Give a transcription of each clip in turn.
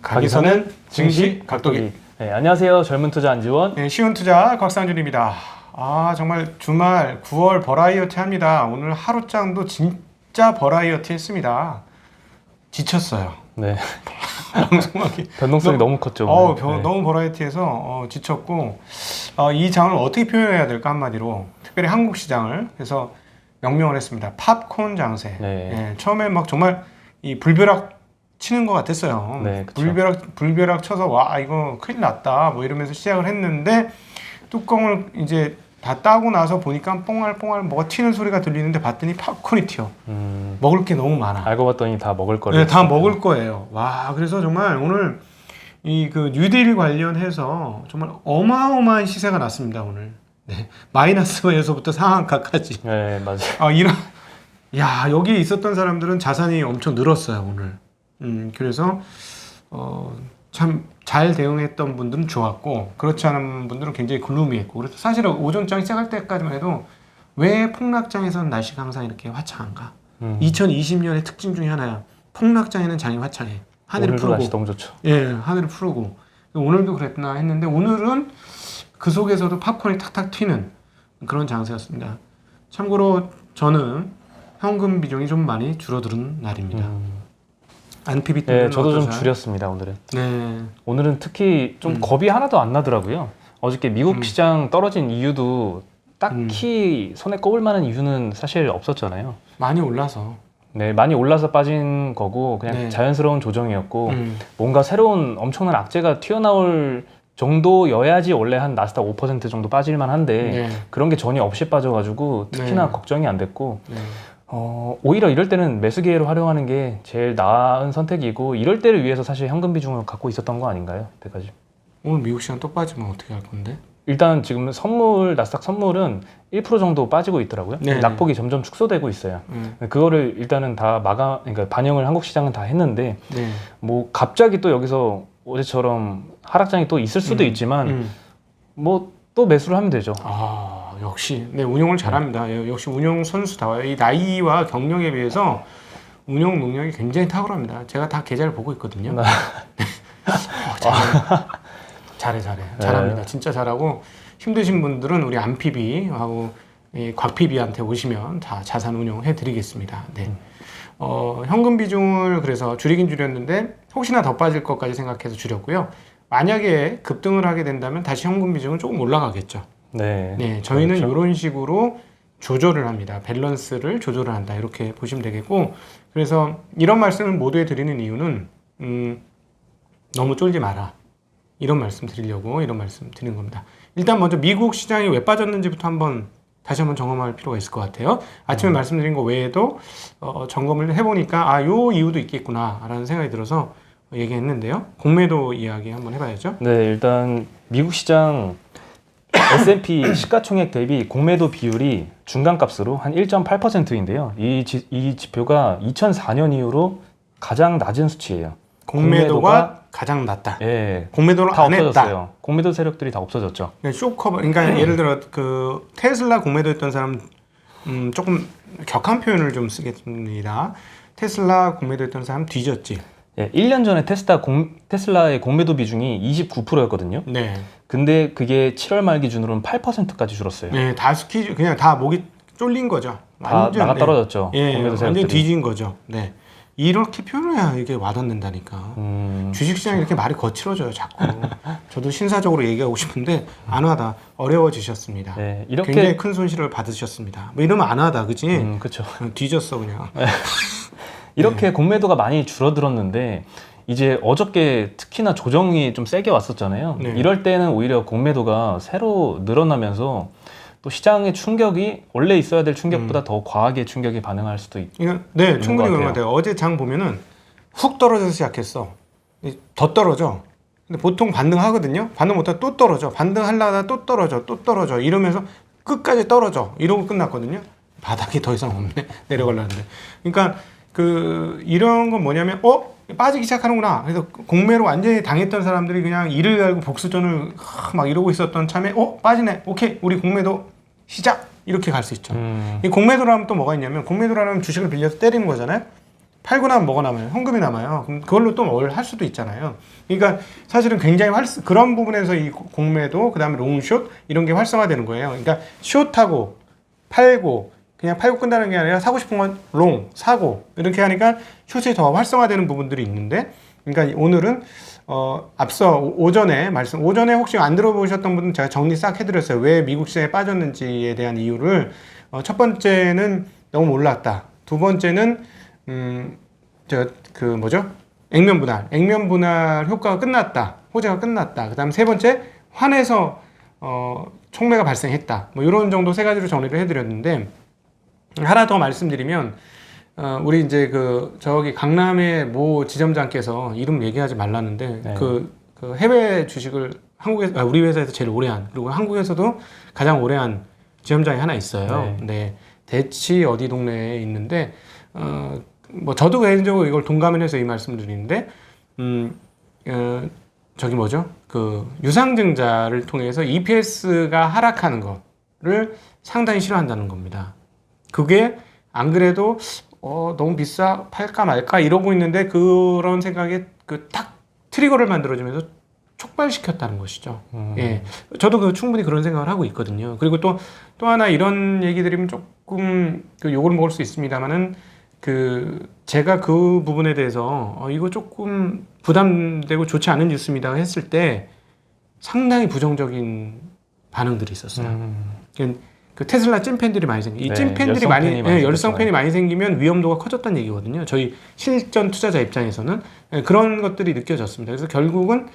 가기선은 증시 각도기. 네, 안녕하세요. 젊은 투자 안지원. 네, 쉬운 투자 곽상준입니다. 정말 주말 9월 버라이어티 합니다. 오늘 하루장도 진짜 버라이어티 했습니다. 지쳤어요. 네. 방송하기. 변동성이 너무 컸죠. 네. 너무 버라이어티해서 지쳤고 이 장을 어떻게 표현해야 될까 한마디로 특별히 한국 시장을 그래서 명명을 했습니다. 팝콘 장세. 네. 처음에 막 정말 이 불벼락 치는 것 같았어요. 네, 그쵸. 불벼락 쳐서 와 이거 큰일 났다 뭐 이러면서 시작을 했는데 뚜껑을 이제 다 따고 나서 보니까 뽕알뽕알 뭐가 튀는 소리가 들리는데 봤더니 팝콘이 튀어. 먹을 게 너무 많아. 알고 봤더니 다 먹을 거래요. 네, 다 먹을 거예요. 와, 그래서 정말 오늘 이 그 뉴딜 관련해서 정말 어마어마한 시세가 났습니다 오늘. 네, 마이너스에서부터 상한가까지. 네, 맞아요. 여기 있었던 사람들은 자산이 엄청 늘었어요 오늘. 그래서 참 잘 대응했던 분들은 좋았고 그렇지 않은 분들은 굉장히 글루미했고 그래서 사실은 오전장 시작할 때까지만 해도 왜 폭락장에서는 날씨가 항상 이렇게 화창한가? 2020년의 특징 중에 하나야. 폭락장에는 장이 화창해. 하늘이 오늘도 푸르고. 날씨 너무 좋죠. 예, 하늘이 푸르고. 오늘도 그랬나 했는데 오늘은 그 속에서도 팝콘이 탁탁 튀는 그런 장세였습니다. 참고로 저는 현금 비중이 좀 많이 줄어드는 날입니다. 안피비 때문에 네, 저도 좀 줄였습니다 오늘은. 네. 오늘은 특히 좀 겁이 하나도 안 나더라고요. 어저께 미국 시장 떨어진 이유도 딱히 손에 꼽을 만한 이유는 사실 없었잖아요. 많이 올라서. 네, 많이 올라서 빠진 거고 그냥 네. 자연스러운 조정이었고 뭔가 새로운 엄청난 악재가 튀어나올 정도여야지 원래 한 나스닥 5% 정도 빠질만 한데 네. 그런 게 전혀 없이 빠져가지고 특히나 네. 걱정이 안 됐고 네. 오히려 이럴 때는 매수 기회를 활용하는 게 제일 나은 선택이고 이럴 때를 위해서 사실 현금 비중을 갖고 있었던 거 아닌가요? 그때까지. 오늘 미국 시장 또 빠지면 어떻게 할 건데? 일단 지금 나스닥 선물은 1% 정도 빠지고 있더라고요. 네. 낙폭이 점점 축소되고 있어요. 그거를 일단은 다 그러니까 반영을 한국 시장은 다 했는데 네. 뭐 갑자기 또 여기서 어제처럼 하락장이 또 있을 수도 있지만 뭐 또 매수를 하면 되죠. 역시 운용을 잘합니다. 역시 운용 선수다워요. 이 나이와 경력에 비해서 운용 능력이 굉장히 탁월합니다. 제가 다 계좌를 보고 있거든요. 잘합니다. 진짜 잘하고 힘드신 분들은 우리 안피비하고 곽피비한테 오시면 다 자산 운용해 드리겠습니다. 네. 현금 비중을 그래서 줄이긴 줄였는데 혹시나 더 빠질 것까지 생각해서 줄였고요. 만약에 급등을 하게 된다면 다시 현금 비중은 조금 올라가겠죠. 네. 저희는 그렇죠. 이런 식으로 조절을 합니다. 밸런스를 조절을 한다. 이렇게 보시면 되겠고, 그래서 이런 말씀을 모두에 드리는 이유는 너무 쫄지 마라. 이런 말씀 드리려고 이런 말씀 드리는 겁니다. 일단 먼저 미국 시장이 왜 빠졌는지부터 다시 한번 점검할 필요가 있을 것 같아요. 아침에 말씀드린 거 외에도 점검을 해보니까 요 이유도 있겠구나 라는 생각이 들어서 얘기했는데요. 공매도 이야기 한번 해봐야죠. 네, 일단 미국 시장 S&P 시가총액 대비 공매도 비율이 중간값으로 한 1.8%인데요. 이 지표가 2004년 이후로 가장 낮은 수치예요. 공매도가 가장 낮다. 예, 공매도를 다 안 없어졌어요. 했다. 공매도 세력들이 다 없어졌죠. 쇼커버. 그러니까 예를 들어 그 테슬라 공매도했던 사람 조금 격한 표현을 좀 쓰겠습니다. 테슬라 공매도했던 사람 뒤졌지. 예, 1년 전에 테슬라의 공매도 비중이 29%였거든요. 네. 근데 그게 7월 말 기준으로는 8%까지 줄었어요. 네, 다 그냥 다 목이 쫄린 거죠. 다 나가 떨어졌죠. 네. 공매도 세력들이. 완전 뒤진 거죠. 네. 이렇게 표현해야 이게 와닿는다니까. 주식시장이 이렇게 말이 거칠어져요, 자꾸. 저도 신사적으로 얘기하고 싶은데 안 하다. 어려워지셨습니다. 네, 이렇게 굉장히 큰 손실을 받으셨습니다. 뭐 이러면 안 하다, 그치? 그렇죠. 뒤졌어, 그냥. 이렇게 공매도가 많이 줄어들었는데 이제 어저께 특히나 조정이 좀 세게 왔었잖아요. 네. 이럴 때는 오히려 공매도가 새로 늘어나면서 또 시장의 충격이 원래 있어야 될 충격보다 더 과하게 충격이 반응할 수도 네, 충분히 그런 것 같아요. 같아요. 어제 장 보면은 훅 떨어져서 시작했어. 더 떨어져. 근데 보통 반등하거든요. 반등 못하다 또 떨어져. 반등하려다 또 떨어져. 이러면서 끝까지 떨어져. 이러고 끝났거든요. 바닥이 더 이상 없네. 내려가려는데. 그러니까 이런 건 뭐냐면 빠지기 시작하는구나. 그래서 공매로 완전히 당했던 사람들이 그냥 이를 갈고 복수전을 막 이러고 있었던 참에 빠지네. 오케이. 우리 공매도 시작. 이렇게 갈 수 있죠. 이 공매도라면 또 뭐가 있냐면 공매도라면 주식을 빌려서 때리는 거잖아요. 팔고 나면 뭐가 남아요? 현금이 남아요. 그럼 그걸로 또 뭘 할 수도 있잖아요. 그러니까 사실은 굉장히 그런 부분에서 이 공매도 그다음에 롱숏 이런 게 활성화되는 거예요. 그러니까 숏하고 팔고 그냥 팔고 끝나는 게 아니라 사고 싶은 건 롱 사고 이렇게 하니까 숏이 더 활성화되는 부분들이 있는데, 그러니까 오늘은 앞서 오전에 혹시 안 들어보셨던 분은 제가 정리 싹 해드렸어요. 왜 미국 시장에 빠졌는지에 대한 이유를. 첫 번째는 너무 올랐다. 두 번째는 액면 분할 효과가 끝났다. 호재가 끝났다. 그다음 세 번째, 환에서 촉매가 발생했다. 뭐 이런 정도 세 가지로 정리를 해드렸는데, 하나 더 말씀드리면, 우리 이제 저기 강남의 모 지점장께서 이름 얘기하지 말라는데, 네. 그 해외 주식을 우리 회사에서 제일 오래 한, 그리고 한국에서도 가장 오래 한 지점장이 하나 있어요. 네. 대치 어디 동네에 있는데, 뭐 저도 개인적으로 이걸 동감을 해서 이 말씀을 드리는데, 유상증자를 통해서 EPS가 하락하는 거를 상당히 싫어한다는 겁니다. 그게 안 그래도 너무 비싸 팔까 말까 이러고 있는데, 그런 생각에 딱 트리거를 만들어주면서 촉발시켰다는 것이죠. 예, 저도 충분히 그런 생각을 하고 있거든요. 그리고 또 하나 이런 얘기 드리면 조금 욕을 먹을 수 있습니다만은, 제가 그 부분에 대해서 이거 조금 부담되고 좋지 않은 뉴스입니다 했을 때 상당히 부정적인 반응들이 있었어요. 그 테슬라 찐팬들이 많이 이 찐팬들이 열성팬이 많이 생기면 위험도가 커졌다는 얘기거든요. 저희 실전 투자자 입장에서는 그런 것들이 느껴졌습니다. 그래서 결국은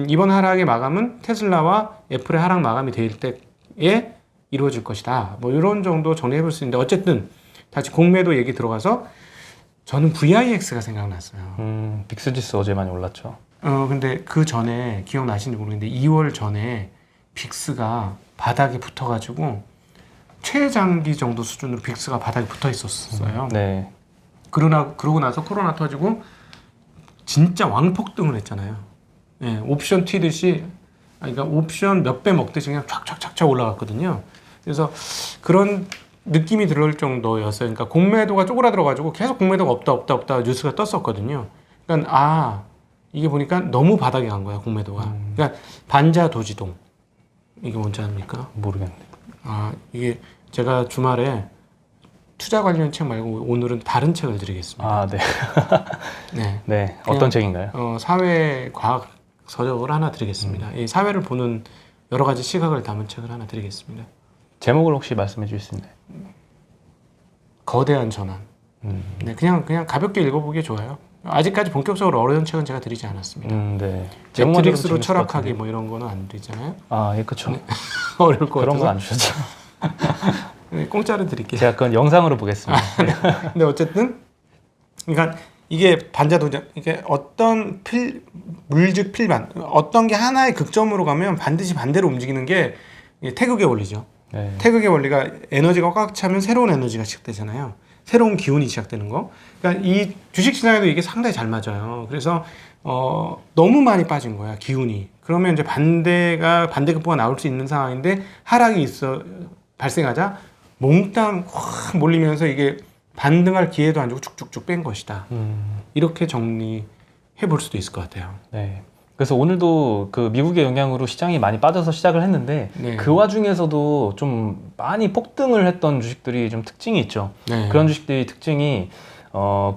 이번 하락의 마감은 테슬라와 애플의 하락 마감이 될 때에 이루어질 것이다. 뭐 이런 정도 정리해 볼 수 있는데, 어쨌든 다시 공매도 얘기 들어가서 저는 VIX가 생각났어요. 빅스지수 어제 많이 올랐죠. 근데 그 전에 기억나시는지 모르겠는데 2월 전에 빅스가 바닥에 붙어가지고 최장기 정도 수준으로 빅스가 바닥에 붙어 있었어요. 네. 그러고 나서 코로나 터지고 진짜 왕폭등을 했잖아요. 예, 옵션 튀듯이, 그러니까 옵션 몇 배 먹듯이 그냥 촥촥촥촥 올라갔거든요. 그래서 그런 느낌이 들을 정도였어요. 그러니까 공매도가 쪼그라들어가지고 계속 공매도가 없다 뉴스가 떴었거든요. 그러니까 이게 보니까 너무 바닥에 간 거야, 공매도가. 그러니까 반자도지동, 이게 뭔지 압니까? 모르겠는데. 이게 제가 주말에 투자 관련 책 말고 오늘은 다른 책을 드리겠습니다. 네. 네. 네. 어떤 책인가요? 사회 과학 서적을 하나 드리겠습니다. 이 사회를 보는 여러 가지 시각을 담은 책을 하나 드리겠습니다. 제목을 혹시 말씀해 주실 수 있나요? 거대한 전환. 네, 그냥 가볍게 읽어보기 좋아요. 아직까지 본격적으로 어려운 책은 제가 드리지 않았습니다. 네. 매트릭스로 철학하기 뭐 이런 거는 안 드리잖아요. 예, 그렇죠. 네. 어려울 것 같아서 그런 건 안 주셨죠. 네, 공짜로 드릴게요. 제가 그건 영상으로 보겠습니다. 근데 어쨌든, 그러니까 이게 반자도전, 이게 어떤 물즉 필반, 어떤 게 하나의 극점으로 가면 반드시 반대로 움직이는 게 태극의 원리죠. 네. 태극의 원리가 에너지가 꽉 차면 새로운 에너지가 시작되잖아요. 새로운 기운이 시작되는 거. 그러니까 이 주식시장에도 이게 상당히 잘 맞아요. 그래서 너무 많이 빠진 거야, 기운이. 그러면 이제 반대급부가 나올 수 있는 상황인데, 하락이 발생하자 몽땅 확 몰리면서 이게 반등할 기회도 안 주고 쭉쭉쭉 뺀 것이다. 이렇게 정리해 볼 수도 있을 것 같아요. 네. 그래서 오늘도 그 미국의 영향으로 시장이 많이 빠져서 시작을 했는데, 네. 그 와중에서도 좀 많이 폭등을 했던 주식들이 좀 특징이 있죠. 네. 그런 주식들이 특징이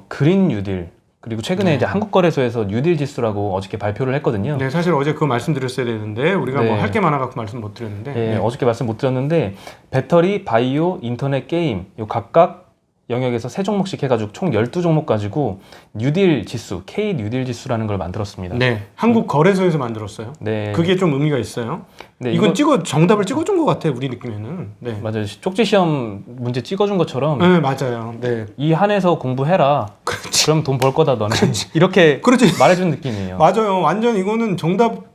그린 뉴딜, 그리고 최근에 네. 이제 한국거래소에서 뉴딜 지수라고 어저께 발표를 했거든요. 네, 사실 어제 그거 말씀드렸어야 되는데 우리가 네. 뭐 할 게 많아갖고 말씀 못 드렸는데. 네, 어저께 말씀 못 드렸는데, 배터리, 바이오, 인터넷, 게임 요 각각 영역에서 3종목씩 해가지고 총 12종목 가지고 뉴딜 지수, K 뉴딜 지수라는 걸 만들었습니다. 네, 한국 거래소에서 만들었어요. 네. 그게 좀 의미가 있어요. 네, 이건 정답을 찍어준 것 같아, 우리 느낌에는. 네, 맞아요. 쪽지 시험 문제 찍어준 것처럼 네, 맞아요. 네, 이 한에서 공부해라. 그럼 돈 벌 거다 너는. 이렇게 그렇지. 말해준 느낌이에요. 맞아요. 완전 이거는 정답.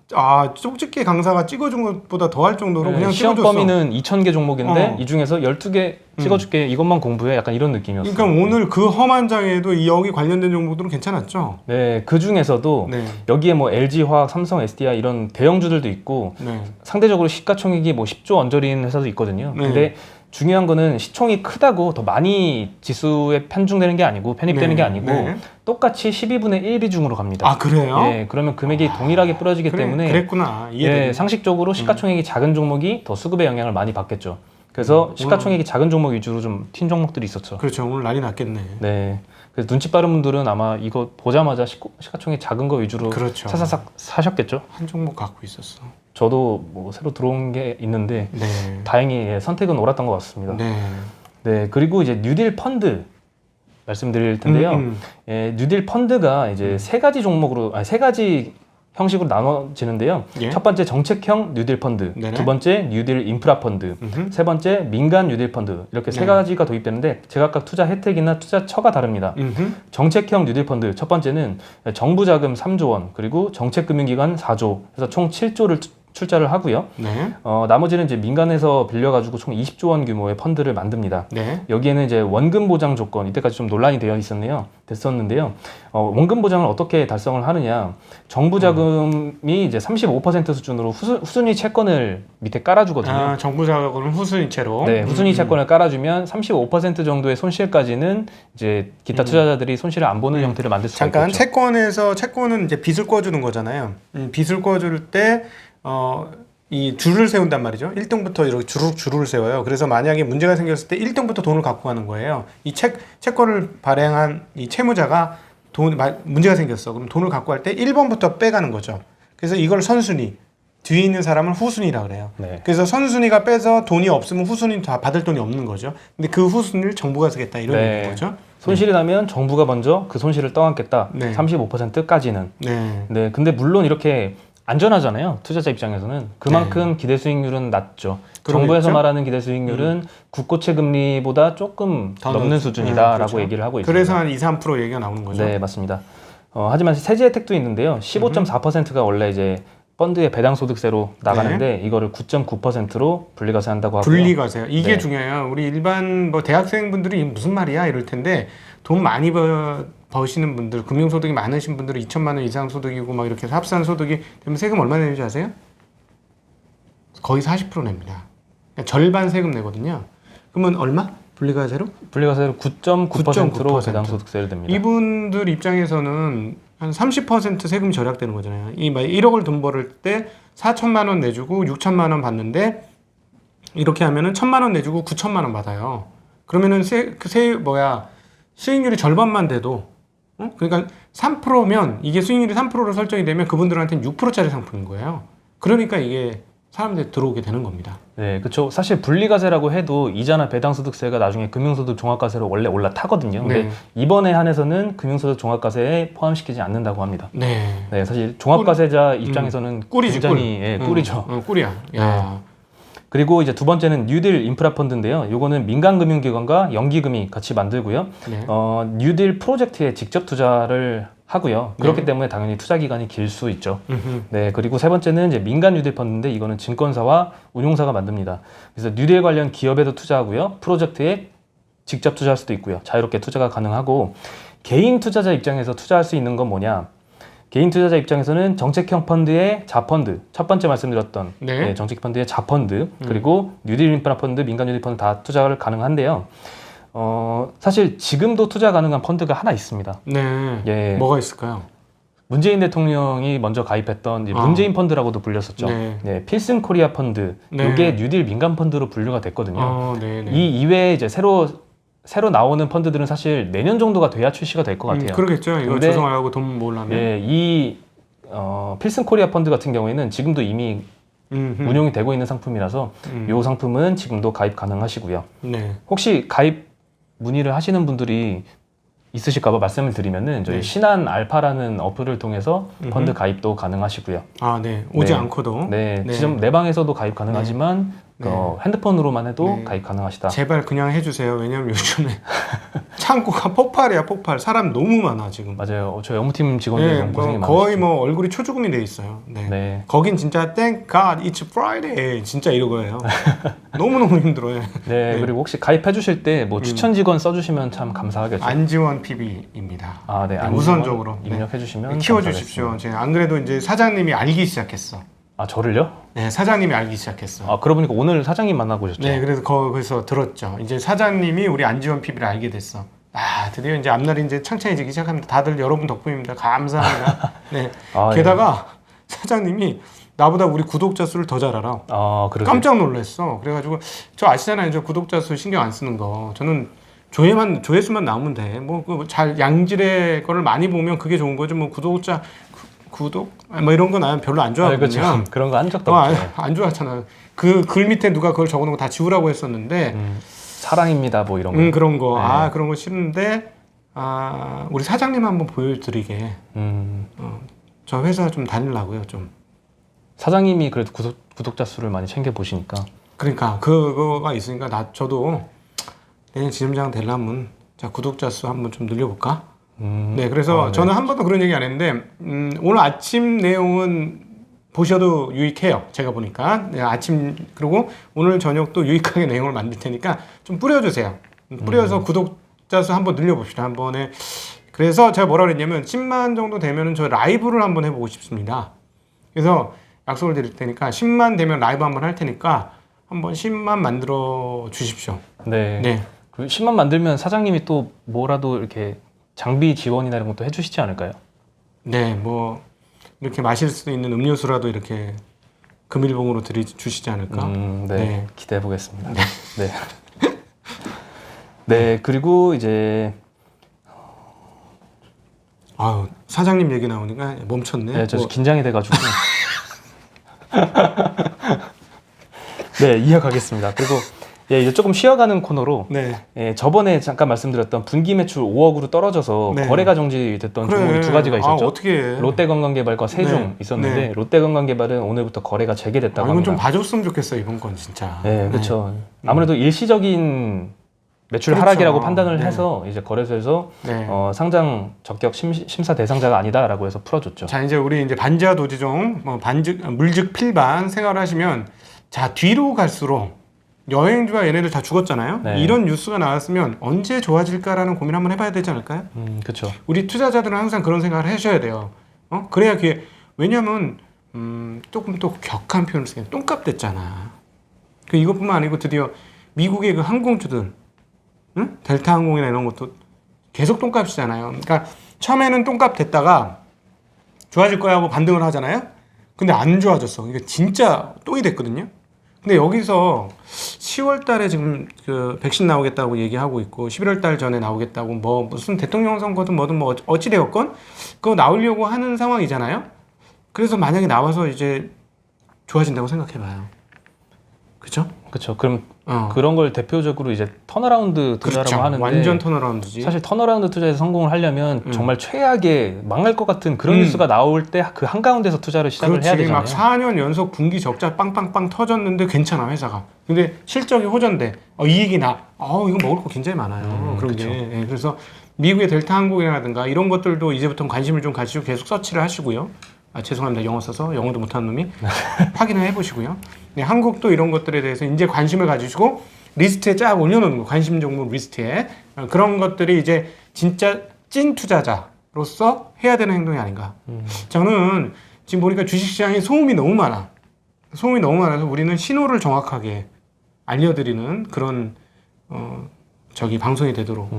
쪽집게 강사가 찍어준 것보다 더 할 정도로 네, 그냥 시험 찍어줬어. 범위는 2,000개 종목인데 이 중에서 12개 찍어줄게. 이것만 공부해. 약간 이런 느낌이었어요. 그러니까 오늘 그 험한 장에도 여기 관련된 종목들은 괜찮았죠. 네, 그 중에서도 네, 여기에 뭐 LG화학, 삼성, SDI 이런 대형주들도 있고, 네, 상대적으로 시가총액이 뭐 10조 언저리인 회사도 있거든요. 네. 근데 중요한 거는 시총이 크다고 더 많이 지수에 편중되는 게 아니고 편입되는 네, 게 아니고 네. 똑같이 12분의 1 비중으로 갑니다. 아 그래요? 예, 그러면 금액이 동일하게 뿌려지기 때문에 그랬구나. 예, 이해되네. 상식적으로 시가총액이 작은 종목이 더 수급에 영향을 많이 받겠죠. 그래서 시가총액이 작은 종목 위주로 좀 튄 종목들이 있었죠. 그렇죠. 오늘 난리 났겠네. 네. 그래서 눈치 빠른 분들은 아마 이거 보자마자 시가총액 작은 거 위주로 그렇죠. 사사삭 사셨겠죠. 한 종목 갖고 있었어. 저도 뭐 새로 들어온 게 있는데 네. 다행히 예, 선택은 옳았던 것 같습니다. 네. 네, 그리고 이제 뉴딜 펀드 말씀드릴 텐데요. 예, 뉴딜 펀드가 이제 세 가지 종목으로, 세 가지 형식으로 나눠지는데요. 예? 첫 번째 정책형 뉴딜 펀드, 네네. 두 번째 뉴딜 인프라 펀드, 세 번째 민간 뉴딜 펀드 이렇게 세 네. 가지가 도입되는데 제각각 투자 혜택이나 투자처가 다릅니다. 정책형 뉴딜 펀드 첫 번째는 정부 자금 3조 원 그리고 정책금융기관 4조 해서 총 7조를 출자를 하고요. 네. 나머지는 이제 민간에서 빌려가지고 총 20조 원 규모의 펀드를 만듭니다. 네. 여기에는 이제 원금 보장 조건 이때까지 좀 논란이 되어 됐었는데요. 원금 보장을 어떻게 달성을 하느냐? 정부 자금이 이제 35% 수준으로 후순위 채권을 밑에 깔아주거든요. 아, 정부 자금은 후순위채로. 네, 후순위 채권을 깔아주면 35% 정도의 손실까지는 이제 기타 투자자들이 손실을 안 보는 형태를 만들 수가 잠깐 있겠죠. 채권은 이제 빚을 꿔주는 거잖아요. 빚을 꿔줄 때 이 줄을 세운단 말이죠. 1등부터 이렇게 줄을 세워요. 그래서 만약에 문제가 생겼을 때 1등부터 돈을 갖고 가는 거예요. 이 채권을 발행한 이 채무자가 문제가 생겼어. 그럼 돈을 갖고 갈 때 1번부터 빼가는 거죠. 그래서 이걸 선순위, 뒤에 있는 사람을 후순위라 그래요. 네. 그래서 선순위가 빼서 돈이 없으면 후순위는 다 받을 돈이 없는 거죠. 근데 그 후순위를 정부가 쓰겠다 이런 네. 얘기인 거죠. 손실이 나면 정부가 먼저 그 손실을 떠안겠다. 네. 35%까지는. 네. 네, 근데 물론 이렇게 안전하잖아요. 투자자 입장에서는 그만큼 기대 수익률은 낮죠. 그러겠죠? 정부에서 말하는 기대 수익률은 국고채 금리보다 조금 더 넘는 높- 수준이다라고 그렇죠. 얘기를 하고 있습니다. 그래서 한 2, 3% 얘기가 나오는 거죠. 네, 맞습니다. 하지만 세제 혜택도 있는데요. 15.4%가 원래 이제 펀드의 배당 소득세로 나가는데 이거를 9.9%로 분리과세한다고 하고요. 분리과세요. 이게 네. 중요해요. 우리 일반 뭐 대학생분들이 이게 무슨 말이야 이럴 텐데 돈 많이 버시는 분들, 금융소득이 많으신 분들은 2천만 원 이상 소득이고 막 이렇게 해서 합산 소득이 되면 세금 얼마 내는지 아세요? 거의 40% 냅니다. 그러니까 절반 세금 내거든요. 그러면 얼마? 분리과세로? 분리과세로 9.9%로 9.9%. 배당 소득세를 냅니다. 이분들 입장에서는 한 30% 세금이 절약되는 거잖아요. 이 1억을 돈 벌을 때 4천만 원 내주고 6천만 원 받는데 이렇게 하면은 1천만 원 내주고 9천만 원 받아요. 그러면은 수익률이 절반만 돼도 그러니까 3%면 이게 수익률이 3%로 설정이 되면 그분들한테는 6%짜리 상품인 거예요. 그러니까 이게 사람들이 들어오게 되는 겁니다. 네, 그렇죠. 사실 분리과세라고 해도 이자나 배당소득세가 나중에 금융소득 종합과세로 원래 올라타거든요. 근데 네. 이번에 한해서는 금융소득 종합과세에 포함시키지 않는다고 합니다. 네. 네, 사실 종합과세자 입장에서는 꿀이지, 굉장히 꿀. 예, 꿀이죠. 꿀이야. 야. 그리고 이제 두 번째는 뉴딜 인프라 펀드인데요. 요거는 민간 금융기관과 연기금이 같이 만들고요. 네. 뉴딜 프로젝트에 직접 투자를 하고요. 그렇기 네. 때문에 당연히 투자 기간이 길 수 있죠. 네, 그리고 세 번째는 이제 민간 뉴딜 펀드인데 이거는 증권사와 운용사가 만듭니다. 그래서 뉴딜 관련 기업에도 투자하고요. 프로젝트에 직접 투자할 수도 있고요. 자유롭게 투자가 가능하고 개인 투자자 입장에서 투자할 수 있는 건 뭐냐? 개인 투자자 입장에서는 정책형 펀드의 자펀드, 첫 번째 말씀드렸던 네. 정책 펀드의 자펀드, 그리고 뉴딜 인프라 펀드, 민간 뉴딜 펀드 다 투자가 가능한데요. 사실 지금도 투자 가능한 펀드가 하나 있습니다. 네. 예. 뭐가 있을까요? 문재인 대통령이 먼저 가입했던 이제 문재인 펀드라고도 불렸었죠. 네. 네, 필승 코리아 펀드, 네. 이게 뉴딜 민간 펀드로 분류가 됐거든요. 네, 네. 이 이외에 이제 새로 나오는 펀드들은 사실 내년 정도가 돼야 출시가 될 것 같아요. 그러겠죠. 이거 근데- 조성하고 돈 모으려면. 예, 이 필승 코리아 펀드 같은 경우에는 지금도 이미 운용이 되고 있는 상품이라서 이 상품은 지금도 가입 가능하시고요. 네. 혹시 가입 문의를 하시는 분들이 있으실까봐 말씀을 드리면은 저희 네. 신한 알파라는 어플을 통해서 펀드 가입도 가능하시고요. 아, 네. 오지 네. 않고도. 네, 네. 지금 내 방에서도 가입 가능하지만 네. 핸드폰으로만 해도 네. 가입 가능하시다. 제발 그냥 해주세요. 왜냐면 요즘에 창고가 폭발이야, 폭발. 사람 너무 많아 지금. 맞아요. 저희 업무팀 직원들 네, 너무 고생이 거의 많으시죠. 얼굴이 초조금이 돼 있어요. 네. 네. 거긴 진짜 Thank God it's Friday 진짜 이러고요. 너무 너무 힘들어요. 네, 그리고 혹시 가입해 주실 때 뭐 추천 직원 써주시면 참 감사하겠죠. 안지원 PB입니다. 아, 네. 우선적으로 입력해 주시면 키워주십시오. 제가 안 그래도 이제 사장님이 알기 시작했어. 아, 저를요? 네, 사장님이 알기 시작했어. 아, 그러고 보니까 오늘 사장님 만나고 오셨죠? 네, 그래서 거기서 들었죠. 이제 사장님이 우리 안지원 PB를 알게 됐어. 아, 드디어 이제 앞날이 이제 창창해지기 시작합니다. 다들 여러분 덕분입니다. 감사합니다. 네. 아, 게다가 사장님이 나보다 우리 구독자 수를 더 잘 알아. 아, 그러게. 깜짝 놀랐어. 그래가지고 저 아시잖아요. 저 구독자 수 신경 안 쓰는 거. 저는 조회수만 나오면 돼. 뭐 잘 양질의 거를 많이 보면 그게 좋은 거죠. 뭐 구독자 구독 뭐 이런 건 나는 별로 안 좋아하거든요. 그렇죠. 그런 거 한 적도 없죠. 안 좋아하잖아. 그 글 밑에 누가 그걸 적어놓은 거 다 지우라고 했었는데 사랑입니다, 뭐 이런 거. 그런 거. 네. 아 그런 거 싫은데 우리 사장님 한번 보여드리게. 저 회사 좀 다니려고요 좀. 사장님이 그래도 구독자 수를 많이 챙겨 보시니까. 그러니까 그거가 있으니까 저도 내년 지점장 되려면 자 구독자 수 한번 좀 늘려볼까? 네, 그래서 네. 저는 한 번도 그런 얘기 안 했는데 오늘 아침 내용은 보셔도 유익해요. 제가 보니까 네, 아침 그리고 오늘 저녁도 유익하게 내용을 만들 테니까 좀 뿌려주세요. 뿌려서 구독자 수 한번 늘려봅시다. 한 번에. 그래서 제가 뭐라 그랬냐면 10만 정도 되면은 저 라이브를 한번 해보고 싶습니다. 그래서 약속을 드릴 테니까 10만 되면 라이브 한번 할 테니까 한번 10만 만들어 주십시오. 네. 네. 그 10만 만들면 사장님이 또 뭐라도 이렇게 장비 지원이나 이런 것도 해주시지 않을까요? 네, 뭐 이렇게 마실 수 있는 음료수라도 이렇게 금일봉으로 주시지 않을까? 네. 네. 기대해 보겠습니다. 네. 네, 그리고 이제 아유, 사장님 얘기 나오니까 멈췄네. 네, 저 긴장이 돼가지고. 네, 이어가겠습니다. 그리고 이제 조금 쉬어가는 코너로 네. 저번에 잠깐 말씀드렸던 분기 매출 5억으로 떨어져서 네. 거래가 정지됐던 그래. 종목이 두 가지가 있었죠. 어떻게 해? 롯데관광개발과 세종 네. 있었는데 네. 롯데관광개발은 오늘부터 거래가 재개됐다고 이건 합니다. 좀 봐줬으면 좋겠어 이번 건 진짜. 네, 그렇죠. 아무래도 일시적인 매출 그렇죠. 하락이라고 판단을 네. 해서 이제 거래소에서 네. 상장 적격 심사 대상자가 아니다라고 해서 풀어줬죠. 자 이제 우리 이제 반자 도지종 물즉 필반 생활하시면 자 뒤로 갈수록 여행주와 얘네들 다 죽었잖아요. 네. 이런 뉴스가 나왔으면 언제 좋아질까라는 고민 한번 해봐야 되지 않을까요? 그렇죠. 우리 투자자들은 항상 그런 생각을 하셔야 돼요. 그래야 그게 왜냐면 조금 또 격한 표현을 쓰면 똥값 됐잖아. 그 이것뿐만 아니고 드디어 미국의 그 항공주들, 응? 델타 항공이나 이런 것도 계속 똥값이잖아요. 그러니까 처음에는 똥값 됐다가 좋아질 거야 하고 반등을 하잖아요. 근데 안 좋아졌어. 이게 진짜 똥이 됐거든요. 근데 여기서 10월 달에 지금 그 백신 나오겠다고 얘기하고 있고 11월 달 전에 나오겠다고 뭐 무슨 대통령 선거든 뭐든 뭐 어찌 되었건 그거 나오려고 하는 상황이잖아요. 그래서 만약에 나와서 이제 좋아진다고 생각해 봐요. 그죠? 그렇죠. 그럼 그런 걸 대표적으로 이제 턴어라운드 투자라고 그렇죠. 하는데 완전 턴어라운드지. 사실 턴어라운드 투자에서 성공을 하려면 정말 최악의 망할 것 같은 그런 뉴스가 나올 때 그 한가운데서 투자를 시작을 그렇지. 해야 되잖아요. 막 4년 연속 분기 적자 빵빵빵 터졌는데 괜찮아 회사가. 근데 실적이 호전돼. 이익이 나. 이거 먹을 거 굉장히 많아요. 그런 그렇죠. 게. 예, 그래서 미국의 델타 항공이라든가 이런 것들도 이제부터 관심을 좀 가지고 계속 서치를 하시고요. 죄송합니다. 영어 써서 영어도 못하는 놈이 확인을 해보시고요. 네, 한국도 이런 것들에 대해서 이제 관심을 가지시고 리스트에 쫙 올려놓는 거, 관심 종목 리스트에 그런 것들이 이제 진짜 찐 투자자로서 해야 되는 행동이 아닌가. 저는 지금 보니까 주식시장에 소음이 너무 많아. 소음이 너무 많아서 우리는 신호를 정확하게 알려드리는 그런 방송이 되도록.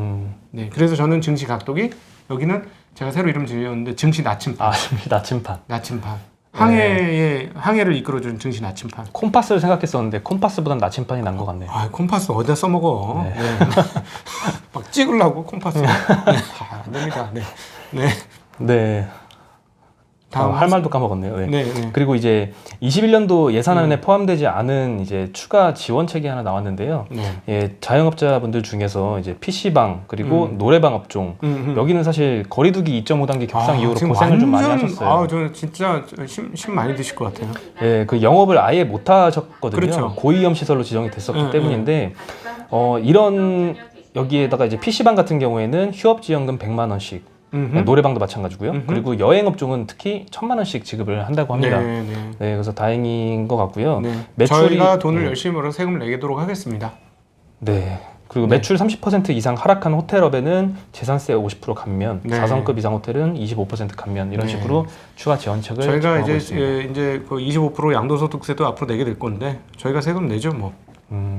네, 그래서 저는 증시 각도기 여기는 제가 새로 이름 지었는데 증시 나침판. 나침판. 나침판. 항해를 이끌어주는 증시 나침판. 콤파스를 생각했었는데 콤파스보단 나침판이 난 것 같네요. 콤파스 어디다 써먹어. 네. 네. 막 찍으려고 콤파스. 네. 안 됩니다. 네. 네. 네. 다음 할 말도 까먹었네요. 네. 네. 그리고 이제 21년도 예산안에 포함되지 않은 이제 추가 지원책이 하나 나왔는데요. 네. 자영업자분들 중에서 이제 PC방 그리고 노래방 업종 여기는 사실 거리두기 2.5단계 격상 이후로 지금 고생을 좀 많이 하셨어요. 저는 진짜 힘 많이 드실 것 같아요. 예, 그 영업을 아예 못 하셨거든요. 그렇죠. 고위험 시설로 지정이 됐었기 때문인데 이런 여기에다가 이제 PC방 같은 경우에는 휴업지원금 100만 원씩 노래방도 마찬가지고요. 그리고 여행업종은 특히 1,000만 원씩 지급을 한다고 합니다. 네. 그래서 다행인 것 같고요. 네. 매출이 저희가 돈을 열심히 벌어서 세금을 내도록 하겠습니다. 네. 그리고 네. 매출 30% 이상 하락한 호텔업에는 재산세 50% 감면, 네. 4성급 이상 호텔은 25% 감면 이런 네. 식으로 추가 지원책을 저희가 제공하고 있습니다. 이제 그 25% 양도소득세도 앞으로 내게 될 건데 저희가 세금 내죠 뭐.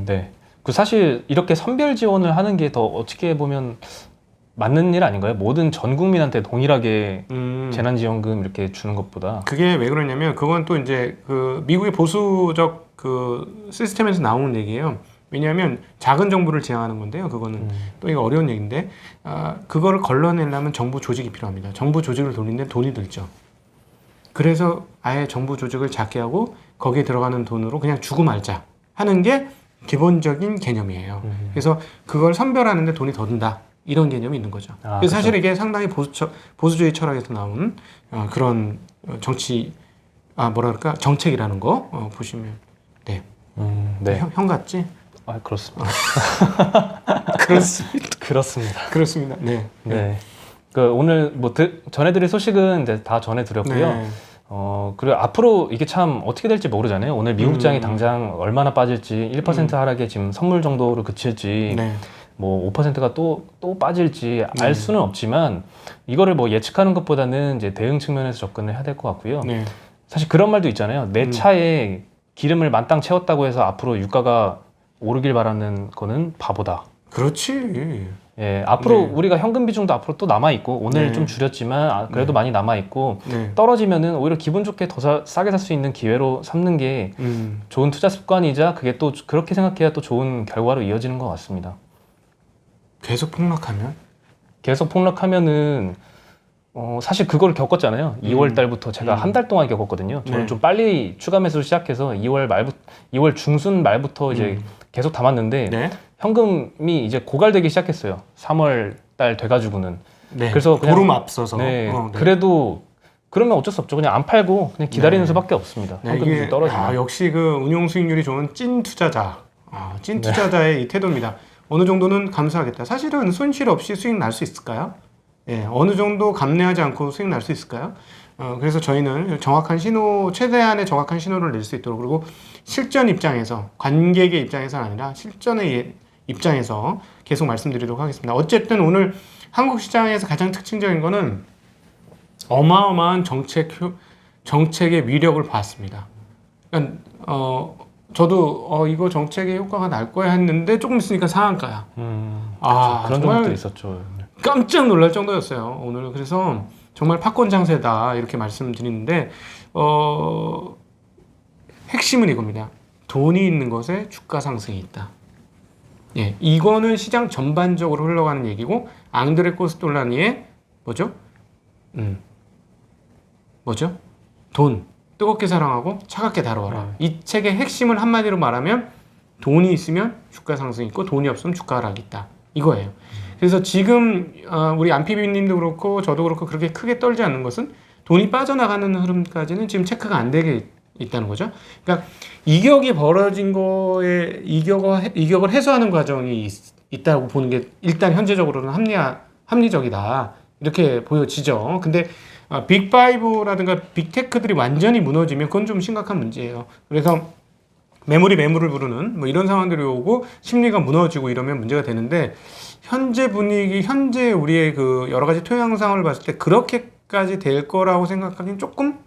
네. 그 사실 이렇게 선별 지원을 하는 게 더 어떻게 보면 맞는 일 아닌가요? 모든 전 국민한테 동일하게 재난지원금 이렇게 주는 것보다. 그게 왜 그러냐면 그건 또 이제 그 미국의 보수적 그 시스템에서 나오는 얘기예요. 왜냐하면 작은 정부를 지향하는 건데요. 그거는 또 이거 어려운 얘기인데 그거를 걸러내려면 정부 조직이 필요합니다. 정부 조직을 돌리는데 돈이 들죠. 그래서 아예 정부 조직을 작게 하고 거기에 들어가는 돈으로 그냥 주고 말자 하는 게 기본적인 개념이에요. 그래서 그걸 선별하는데 돈이 더 든다. 이런 개념이 있는 거죠. 아, 그래서 사실 그렇죠. 이게 상당히 보수주의 철학에서 나온 그런 정치, 뭐랄까, 정책이라는 거 보시면 돼. 네. 형 같지? 아, 그렇습니다. 그렇습니다. 그렇습니다. 그렇습니다. 네. 네. 그 오늘 뭐 전해드릴 소식은 이제 다 전해드렸고요. 네. 그리고 앞으로 이게 참 어떻게 될지 모르잖아요. 오늘 미국장이 당장 얼마나 빠질지, 1% 하락에 지금 선물 정도로 그칠지, 네. 뭐 5%가 또 빠질지 알 수는 없지만 이거를 뭐 예측하는 것보다는 이제 대응 측면에서 접근을 해야 될 것 같고요. 네. 사실 그런 말도 있잖아요. 내 차에 기름을 만땅 채웠다고 해서 앞으로 유가가 오르길 바라는 거는 바보다. 그렇지. 예, 앞으로 네. 우리가 현금 비중도 앞으로 또 남아 있고 오늘 네. 좀 줄였지만 그래도 많이 남아 있고 네. 떨어지면은 오히려 기분 좋게 더 싸게 살 수 있는 기회로 삼는 게 좋은 투자 습관이자 그게 또 그렇게 생각해야 또 좋은 결과로 이어지는 것 같습니다. 계속 폭락하면? 계속 폭락하면은 사실 그걸 겪었잖아요. 2월 달부터 제가 한 달 동안 겪었거든요. 저는 네. 좀 빨리 추가 매수를 시작해서 2월 중순 말부터 이제 계속 담았는데 네. 현금이 이제 고갈되기 시작했어요. 3월 달 돼가지고는. 네. 그래서 그냥- 보름 앞서서. 네. 네. 그래도 그러면 어쩔 수 없죠. 그냥 안 팔고 그냥 기다리는 네. 수밖에 없습니다. 네, 현금이 이게 떨어지면. 역시 그 운용 수익률이 좋은 찐 투자자, 찐 투자자의 이 태도입니다. 어느 정도는 감수하겠다. 사실은 손실 없이 수익 날 수 있을까요? 예, 어느 정도 감내하지 않고 수익 날 수 있을까요? 그래서 저희는 정확한 신호, 최대한의 정확한 신호를 낼 수 있도록 그리고 실전 입장에서 관객의 입장에서는 아니라 실전의 입장에서 계속 말씀드리도록 하겠습니다. 어쨌든 오늘 한국 시장에서 가장 특징적인 거는 어마어마한 정책의 위력을 봤습니다. 그러니까 저도 이거 정책의 효과가 날 거야 했는데 조금 있으니까 상한가야. 그런 정말 종목들이 있었죠. 깜짝 놀랄 정도였어요. 오늘 그래서 정말 팝콘 장세다 이렇게 말씀드리는데 핵심은 이겁니다. 돈이 있는 것에 주가 상승이 있다. 예, 이거는 시장 전반적으로 흘러가는 얘기고 앙드레 코스톨라니의 뭐죠? 뭐죠? 돈 뜨겁게 사랑하고 차갑게 다뤄와라. 이 책의 핵심을 한마디로 말하면 돈이 있으면 주가 상승이 있고 돈이 없으면 주가 하락이 있다. 이거예요. 그래서 지금 우리 안피비님도 그렇고 저도 그렇고 그렇게 크게 떨지 않는 것은 돈이 빠져나가는 흐름까지는 지금 체크가 안 되게 있다는 거죠. 그러니까 이격이 벌어진 거에 이격을 해소하는 과정이 있다고 보는 게 일단 현재적으로는 합리적이다. 이렇게 보여지죠. 근데 빅5라든가 빅테크들이 완전히 무너지면 그건 좀 심각한 문제예요. 그래서 매물이 매물을 부르는 뭐 이런 상황들이 오고 심리가 무너지고 이러면 문제가 되는데 현재 분위기, 현재 우리의 그 여러 가지 토양상을 봤을 때 그렇게까지 될 거라고 생각하기는 조금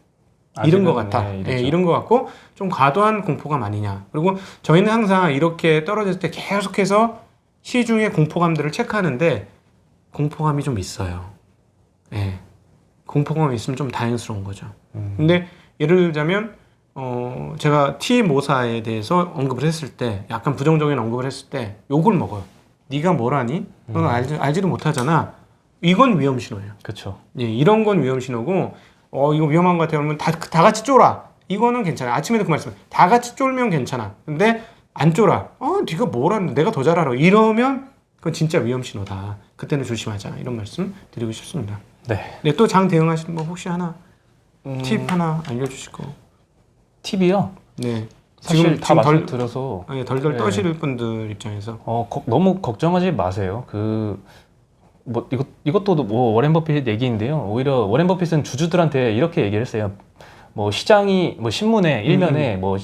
이른 것 같아. 네, 예, 이른 것 같고 좀 과도한 공포감 아니냐. 그리고 저희는 항상 이렇게 떨어졌을 때 계속해서 시중의 공포감들을 체크하는데 공포감이 좀 있어요. 예. 공포감이 있으면 좀 다행스러운 거죠. 근데 예를 들자면 제가 T모사에 대해서 언급을 했을 때 약간 부정적인 언급을 했을 때 욕을 먹어요. 네가 뭘 아니? 너는 알지도 못하잖아. 이건 위험 신호예요. 그렇죠. 예, 이런 건 위험 신호고 이거 위험한 것 같아요. 그러면 다 같이 쫄아. 이거는 괜찮아. 아침에도 그 말씀. 다 같이 쫄면 괜찮아. 근데 안 쫄아. 네가 뭘 아는데 내가 더 잘 알아. 이러면 그건 진짜 위험 신호다. 그때는 조심하자. 이런 말씀 드리고 싶습니다. 네. 네, 또 장 대응하시는 분 혹시 하나 팁 하나 알려주시고. 팁이요. 네. 사실 다 지금 말씀드려서 덜덜 네. 떠실 분들 입장에서. 너무 걱정하지 마세요. 뭐 이것도 뭐 워렌 버핏 얘기인데요. 오히려 워렌 버핏은 주주들한테 이렇게 얘기를 했어요. 뭐 시장이 뭐 신문에 일면에 뭐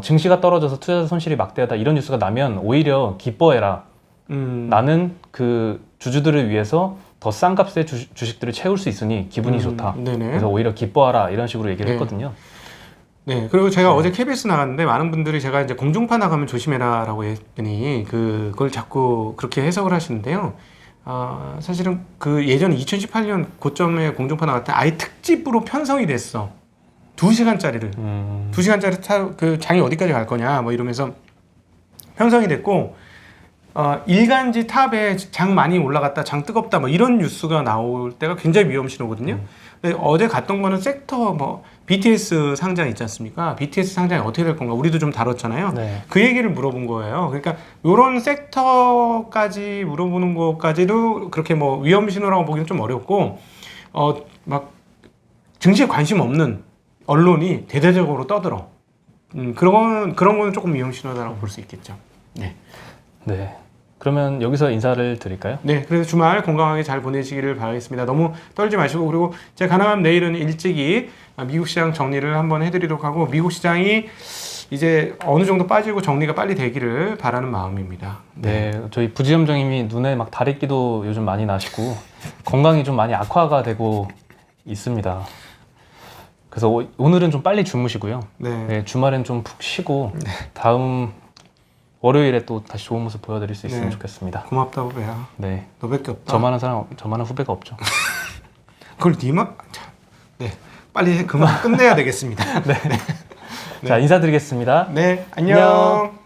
증시가 떨어져서 투자자 손실이 막대하다 이런 뉴스가 나면 오히려 기뻐해라. 나는 그 주주들을 위해서 더 싼 값의 주식들을 채울 수 있으니 기분이 좋다. 네네. 그래서 오히려 기뻐하라 이런 식으로 얘기를 네. 했거든요. 네. 그리고 제가 어제 KBS 나갔는데 많은 분들이 제가 이제 공중파 나가면 조심해라라고 했더니 그걸 자꾸 그렇게 해석을 하시는데요. 사실은 그 예전 2018년 고점에 공중파 나갈 때 아예 특집으로 편성이 됐어. 2시간짜리를. 2시간짜리 그 장이 어디까지 갈 거냐 뭐 이러면서 편성이 됐고 일간지 탑에 장 많이 올라갔다 장 뜨겁다 뭐 이런 뉴스가 나올 때가 굉장히 위험 신호거든요. 근데 어제 갔던 거는 섹터 뭐 BTS 상장 있지 않습니까? BTS 상장이 어떻게 될 건가 우리도 좀 다뤘잖아요. 네. 그 얘기를 물어본 거예요. 그러니까 이런 섹터까지 물어보는 것까지도 그렇게 뭐 위험 신호라고 보기는 좀 어렵고 막 증시에 관심 없는 언론이 대대적으로 떠들어. 그런 거는 조금 위험 신호다라고 볼 수 있겠죠. 네. 네. 그러면 여기서 인사를 드릴까요? 네, 그래서 주말 건강하게 잘 보내시기를 바라겠습니다. 너무 떨지 마시고 그리고 제가 가능하면 내일은 일찍이 미국 시장 정리를 한번 해드리도록 하고 미국 시장이 이제 어느 정도 빠지고 정리가 빨리 되기를 바라는 마음입니다. 네, 저희 부지점장님이 눈에 막 다래끼도 요즘 많이 나시고 건강이 좀 많이 악화가 되고 있습니다. 그래서 오늘은 좀 빨리 주무시고요. 네. 네, 주말엔 좀 푹 쉬고 다음 월요일에 또 다시 좋은 모습 보여드릴 수 있으면 네. 좋겠습니다. 고맙다 후배야. 네, 너밖에 없다. 저만한 후배가 없죠. 그걸 니만 네, 빨리 그만 끝내야 되겠습니다. 자, 인사드리겠습니다. 네, 안녕.